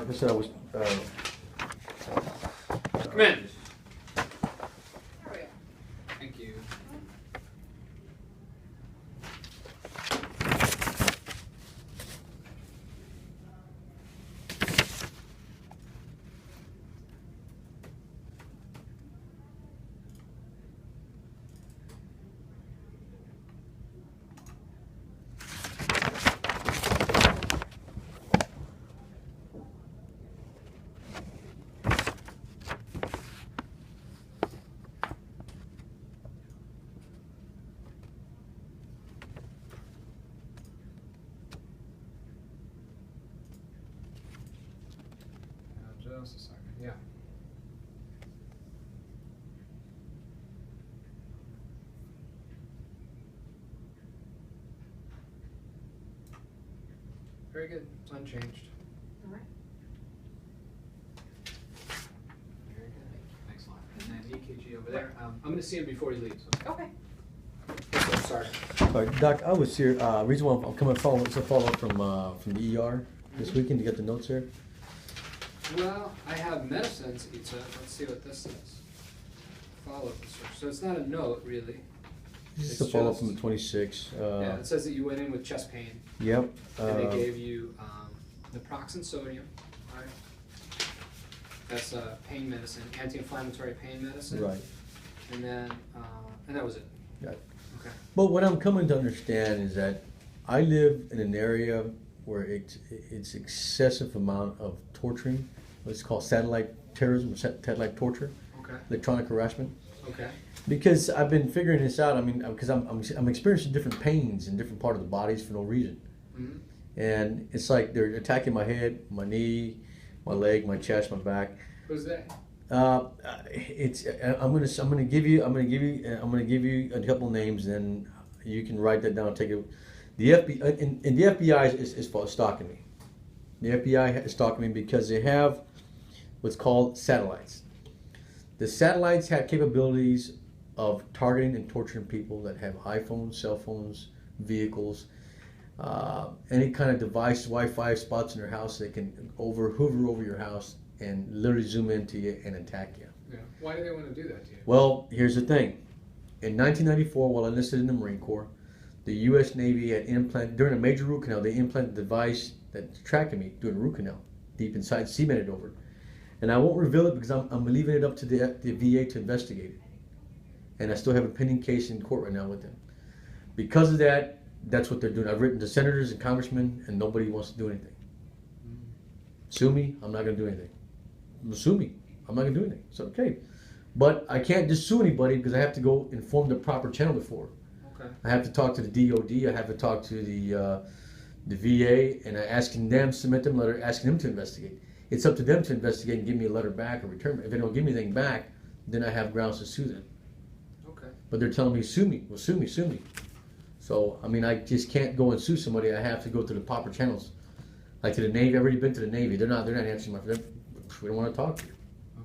like I said, I was. Come in. Thank you. Just a second, yeah. Very good. It's unchanged. All right. Very good. Thanks a lot. And then EKG over there. I'm going to see him before he leaves. Okay. Oh, sorry. All right, Doc, I was here. Reason why I'm coming follow it's a follow up from the ER this weekend. You got the notes here? Well, I have medicines, Itza. Let's see what this says. Follow-up research. So it's not a note, really. This It's is a follow up just- from the 26th. Yeah, it says that you went in with chest pain, Yep. and they gave you naproxen sodium. All right. That's pain medicine, anti-inflammatory pain medicine. Right. And then, and that was it. Yeah. Okay. But what I'm coming to understand is that I live in an area where it's excessive amount of torturing, what's called satellite terrorism, satellite torture, Okay. electronic harassment. Okay. Because I've been figuring this out. I mean, because I'm experiencing different pains in different part of the bodies for no reason, Mm-hmm. and it's like they're attacking my head, my knee, my leg, my chest, my back. Who's that? I'm gonna give you a couple names, and you can write that down. Take it. The FBI and the FBI is stalking me. The FBI is stalking me because they have what's called satellites. The satellites have capabilities of targeting and torturing people that have iPhones, cell phones, vehicles, any kind of device, Wi-Fi spots in your house. They can hover over your house and literally zoom into you and attack you. Yeah. Why do they want to do that to you? Well, here's the thing. In 1994, while I enlisted in the Marine Corps, the U.S. Navy had implanted, during a major root canal, they implanted a device that's tracking me doing a root canal, deep inside, cemented over. And I won't reveal it because I'm leaving it up to the VA to investigate it. And I still have a pending case in court right now with them. Because of that, that's what they're doing. I've written to senators and congressmen, and nobody wants to do anything. Sue me, I'm not going to do anything. Sue me, I'm not going to do anything. It's okay. But I can't just sue anybody because I have to go inform the proper channel before. Okay. I have to talk to the DOD, I have to talk to the VA, and asking them, submit them a letter, asking them to investigate. It's up to them to investigate and give me a letter back or return it. If they don't give me anything back, then I have grounds to sue them. Okay. But they're telling me, sue me. Well, sue me, sue me. So, I mean, I just can't go and sue somebody. I have to go to the proper channels. Like to the Navy, I've already been to the Navy. They're not answering my phone. We don't want to talk to you.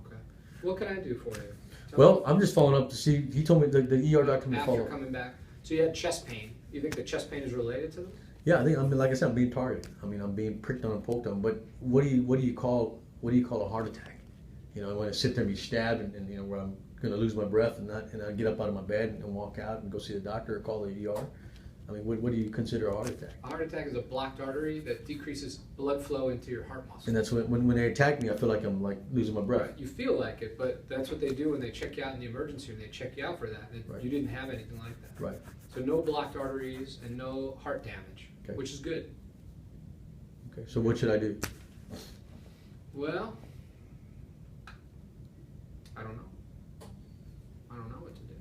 Okay. What can I do for you? Well, I'm just following up to see. He told me the ER doctor told me to follow After up. coming back, so you had chest pain. You think the chest pain is related to them? Yeah, I mean, like I said, I'm being targeted. I mean, I'm being pricked on and poked on. But what do you call a heart attack? You know, I want to sit there and be stabbed, and you know, where I'm going to lose my breath and I get up out of my bed and walk out and go see the doctor or call the ER. I mean, what do you consider a heart attack? A heart attack is a blocked artery that decreases blood flow into your heart muscle. And that's when they attack me, I feel like I'm like losing my breath. Right. You feel like it, but that's what they do when they check you out in the emergency room. They check you out for that. And Right. You didn't have anything like that. Right. So no blocked arteries and no heart damage, Okay. which is good. Okay. So what should I do? Well, I don't know. I don't know what to do.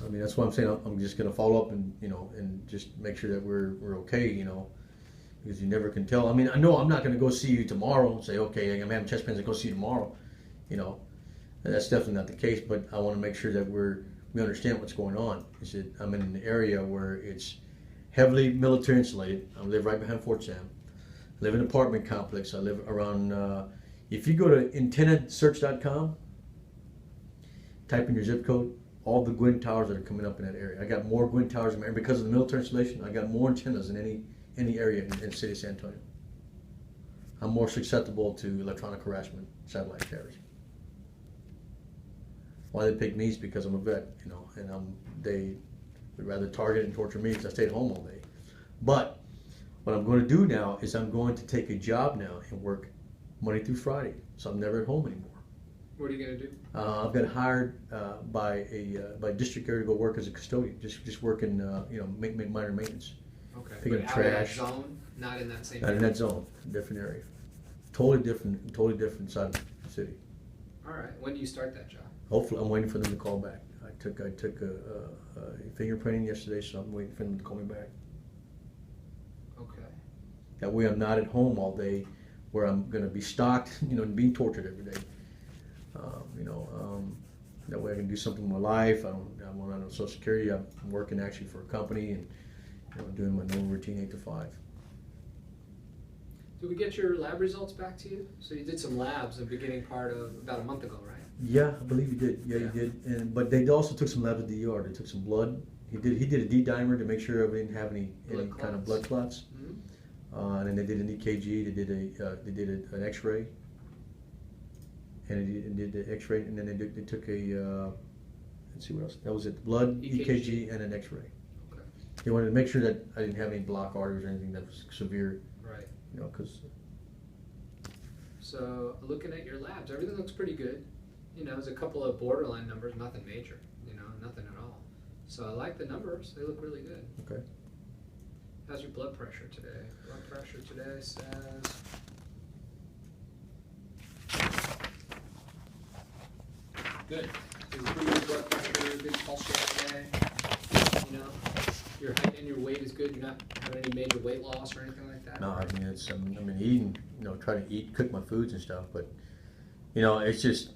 I mean, that's why I'm saying I'm just going to follow up and and just make sure that we're okay, because you never can tell. I mean, I know I'm not going to go see you tomorrow and say, okay, I'm having chest pains, I'll go see you tomorrow, And that's definitely not the case. But I want to make sure that we understand what's going on. Is that I'm in an area where it's heavily military insulated. I live right behind Fort Sam. I live in an apartment complex. I live around. If you go to antennasearch.com, type in your zip code, all the Gwin towers that are coming up in that area. I got more Gwin towers in my area because of the military installation. I got more antennas than any area in the city of San Antonio. I'm more susceptible to electronic harassment, satellite terrors. Why they pick me is because I'm a vet, you know, and they would rather target and torture me because I stayed home all day. But what I'm going to do now is I'm going to take a job now and work Monday through Friday, so I'm never at home anymore. What are you going to do? I've been hired by district area to go work as a custodian, just working, you know, make minor maintenance. Okay. Picking But up out of that trash. zone, not in that same Not in area. that zone, different area, totally different side of the city. All right. When do you start that job? Hopefully, I'm waiting for them to call back. I took a fingerprinting yesterday, so I'm waiting for them to call me back. Okay. That way, I'm not at home all day, where I'm going to be stalked, you know, and being tortured every day. That way, I can do something with my life. I'm on Social Security. I'm working actually for a company, and you know, doing my normal routine 8 to 5. Did we get your lab results back to you? So you did some labs in the beginning part of about a month ago, right? Yeah, I believe he did. Yeah, he did. But they also took some labs at the ER. They took some blood. He did a D-dimer to make sure I didn't have any kind of blood clots. Mm-hmm. And then they did an EKG. They did an X-ray. And they did the X-ray, and then they took a let's see what else. That was it. Blood, EKG, and an X-ray. Okay. They wanted to make sure that I didn't have any blocked arteries or anything that was severe. Right. You know, because. So looking at your labs, everything looks pretty good. You know, there's a couple of borderline numbers, nothing major. You know, nothing at all. So I like the numbers; they look really good. Okay. How's your blood pressure today? Blood pressure today says. Good. You improved your blood pressure, good pulse rate today. You know, your height and your weight is good. You're not having any major weight loss or anything like that. No, I mean eating. You know, try to cook my foods and stuff, but you know, it's just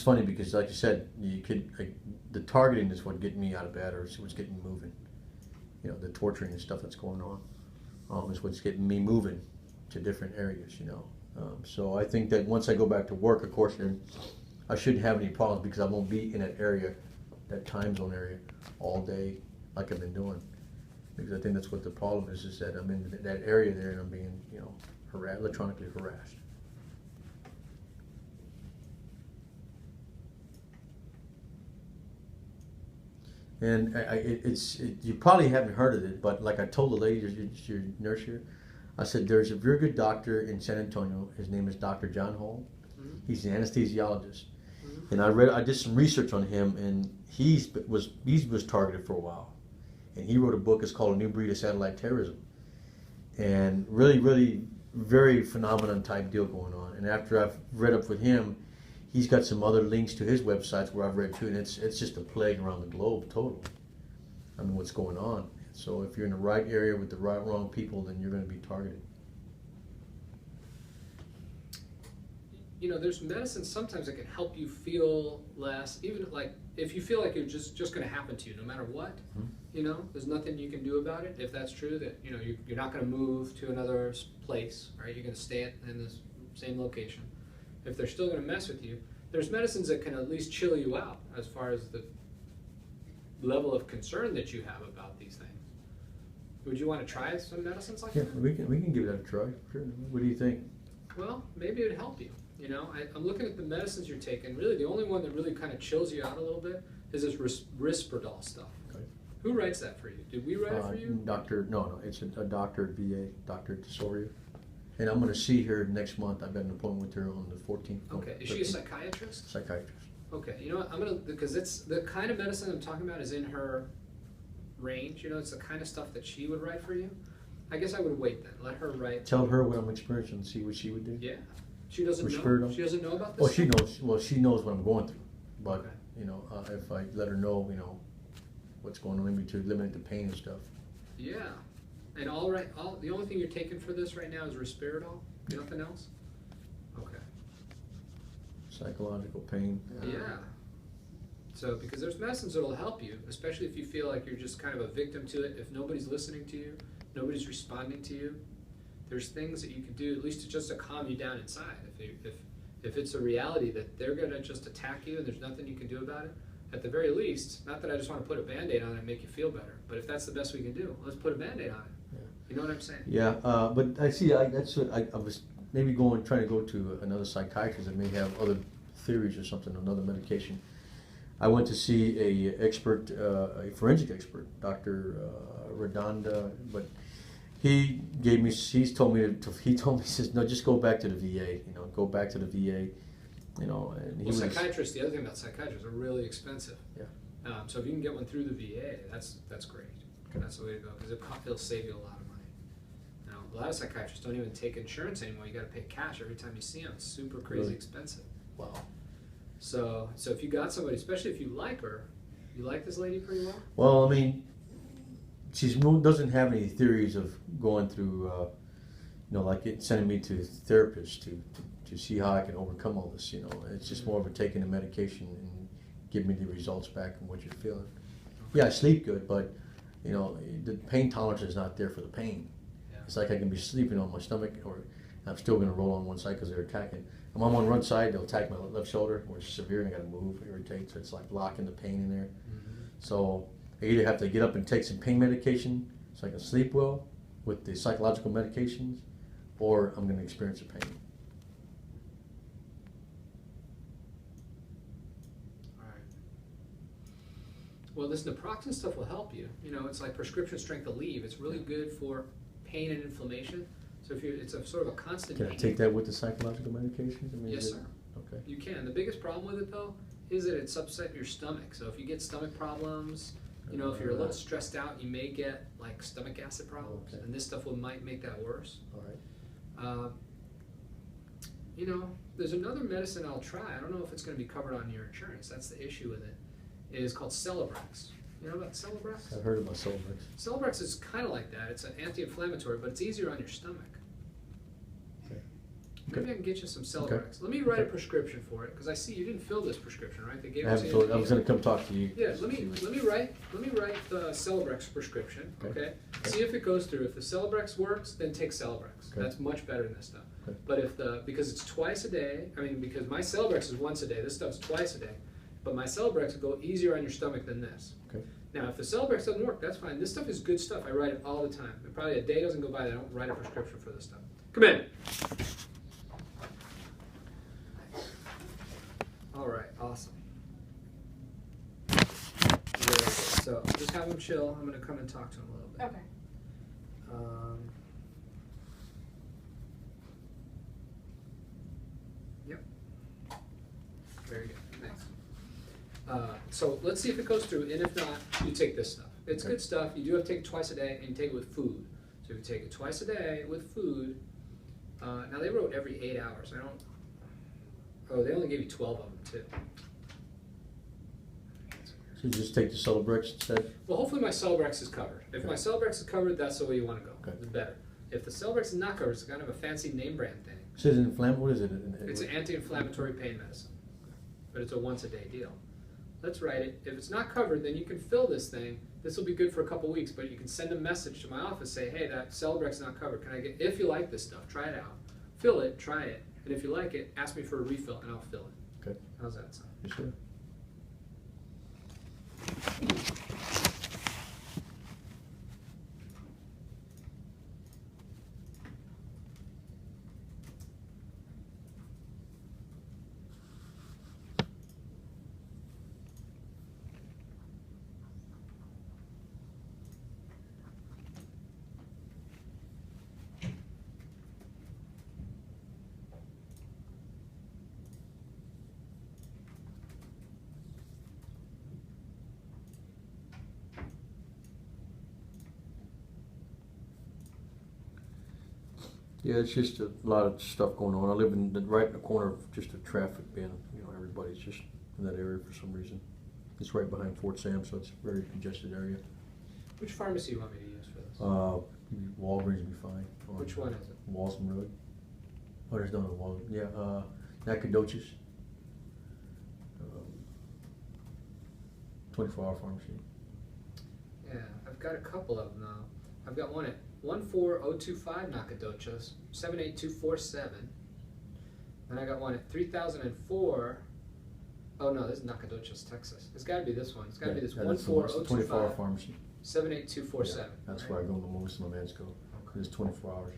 funny because, like you said, the targeting is what getting me out of bed, or what's getting me moving. You know, the torturing and stuff that's going on is what's getting me moving to different areas. You know, so I think that once I go back to work, of course, then I shouldn't have any problems because I won't be in that area, that time zone area, all day like I've been doing. Because I think that's what the problem is that I'm in that area there and I'm being, you know, electronically harassed. And you probably haven't heard of it, but like I told the lady, your nurse here, I said there's a very good doctor in San Antonio. His name is Dr. John Hall. Mm-hmm. He's an anesthesiologist, Mm-hmm. and I did some research on him, and he was targeted for a while, and he wrote a book. It's called A New Breed of Satellite Terrorism, and really very phenomenon type deal going on. And after I've read up with him, he's got some other links to his websites where I've read too, and it's just a plague around the globe totally. I mean, what's going on? So if you're in the right area with the wrong people, then you're going to be targeted. You know, there's medicine sometimes that can help you feel less, even like if you feel like it's just going to happen to you no matter what. Mm-hmm. You know, there's nothing you can do about it. If that's true, that you know you're not going to move to another place, right? You're going to stay in the same location. If they're still going to mess with you, there's medicines that can at least chill you out as far as the level of concern that you have about these things. Would you want to try some medicines like Yeah, that? we can give that a try. Sure. What do you think? Well, maybe it would help you. You know, I'm looking at the medicines you're taking. Really, the only one that really kind of chills you out a little bit is this Risperdal stuff. Okay. Who writes that for you? Did we write it for you? No, it's a doctor at VA, Dr. Tesorio. And I'm going to see her next month. I've got an appointment with her on the 14th. Okay. Is she a psychiatrist? Psychiatrist. Okay. You know what? Because it's the kind of medicine I'm talking about is in her range. You know, it's the kind of stuff that she would write for you. I guess I would wait then. Let her write. Tell her what I'm experiencing and see what she would do. Yeah. She doesn't know. Risperdal? She doesn't know about this. Well, she knows. Well, she knows what I'm going through. But Okay. you know, if I let her know, you know, what's going on, maybe to eliminate the pain and stuff. Yeah. And the only thing you're taking for this right now is Risperdal? Nothing else? Okay. Psychological pain. Yeah. So, because there's medicines that'll help you, especially if you feel like you're just kind of a victim to it. If nobody's listening to you, nobody's responding to you, there's things that you can do, at least to calm you down inside. If it's a reality that they're going to just attack you and there's nothing you can do about it, at the very least, not that I just want to put a Band-Aid on it and make you feel better, but if that's the best we can do, let's put a Band-Aid on it. Yeah. You know what I'm saying? Yeah, but I see. That's what I was maybe trying to go to another psychiatrist that may have other theories or something, another medication. I went to see a forensic expert, Dr. Redonda, but he told me, he says, no, just go back to the VA, go back to the VA, and psychiatrists, the other thing about psychiatrists, are really expensive. Yeah. So if you can get one through the VA, that's great. That's the way to go, because it'll save you a lot of money. Now, a lot of psychiatrists don't even take insurance anymore. You got to pay cash every time you see them. It's super crazy expensive. Wow. So if you got somebody, especially if you like her, you like this lady pretty well? Well, I mean, she doesn't have any theories of going through, sending me to therapists to see how I can overcome all this, It's just more of a taking the medication and give me the results back and what you're feeling. Okay. Yeah, I sleep good, but, the pain tolerance is not there for the pain. Yeah. It's like I can be sleeping on my stomach, or I'm still going to roll on one side because they're attacking. I'm on one side, they'll attack my left shoulder, where it's severe, and I got to move, irritate, so it's like blocking the pain in there. Mm-hmm. So I either have to get up and take some pain medication so I can sleep well with the psychological medications, or I'm going to experience the pain. All right. Well, this naproxen stuff will help you. It's like prescription strength Aleve. It's really good for pain and inflammation. So it's a sort of a constant. Can I take that with the psychological medications? Yes, sir. Okay. You can. The biggest problem with it, though, is that it's upsetting your stomach. So if you get stomach problems, if you're a little stressed out, you may get like stomach acid problems, and this stuff might make that worse. All right. There's another medicine I'll try. I don't know if it's going to be covered on your insurance. That's the issue with it. It is called Celebrex. You know about Celebrex? I've heard about Celebrex. Celebrex is kind of like that. It's an anti-inflammatory, but it's easier on your stomach. Okay. Maybe I can get you some Celebrex. Okay. Let me write a prescription for it, because I see you didn't fill this prescription, right? They gave it to you. I was going to come talk to you. Yeah, let me write the Celebrex prescription. Okay. See if it goes through. If the Celebrex works, then take Celebrex. Okay. That's much better than this stuff. Okay. But because it's twice a day, because my Celebrex is once a day, this stuff's twice a day. But my Celebrex will go easier on your stomach than this. Okay. Now, if the Celebrex doesn't work, that's fine. This stuff is good stuff. I write it all the time. And probably a day doesn't go by that I don't write a prescription for this stuff. Come in. All right, awesome. So just have him chill. I'm going to come and talk to him a little bit. Okay. Yep. Very good. Thanks. So let's see if it goes through, and if not, you take this stuff. It's good stuff. You do have to take it twice a day, and you take it with food. So if you take it twice a day with food, now they wrote every 8 hours. They only gave you 12 of them too. So you just take the Celebrex instead? Well, hopefully my Celebrex is covered. If my Celebrex is covered, that's the way you want to go. Okay. It's better. If the Celebrex is not covered, it's kind of a fancy name brand thing. So is it what is it? It's an anti-inflammatory pain medicine, but it's a once-a-day deal. Let's write it. If it's not covered, then you can fill this thing. This will be good for a couple weeks, but you can send a message to my office, say, hey, that Celebrex is not covered. If you like this stuff, try it out. Fill it, try it, and if you like it, ask me for a refill, and I'll fill it. Okay. How's that sound? You sure? Yeah, it's just a lot of stuff going on. I live right in the corner of just a traffic bin. Everybody's just in that area for some reason. It's right behind Fort Sam, so it's a very congested area. Which pharmacy do you want me to use for this? Walgreens would be fine. Which one is it? Walsall Road. Oh, there's no Walgreens. Yeah, Nacogdoches. 24-hour pharmacy. Yeah, I've got a couple of them now. I've got one at 14025 Nacogdoches, 78247. And I got one at 3004. Oh no, this is Nacogdoches, Texas. It's got to be this one. It's got to be this 14025. 24-hour pharmacy. 78247. Yeah, that's where I go the most. My meds go. It's 24 hours.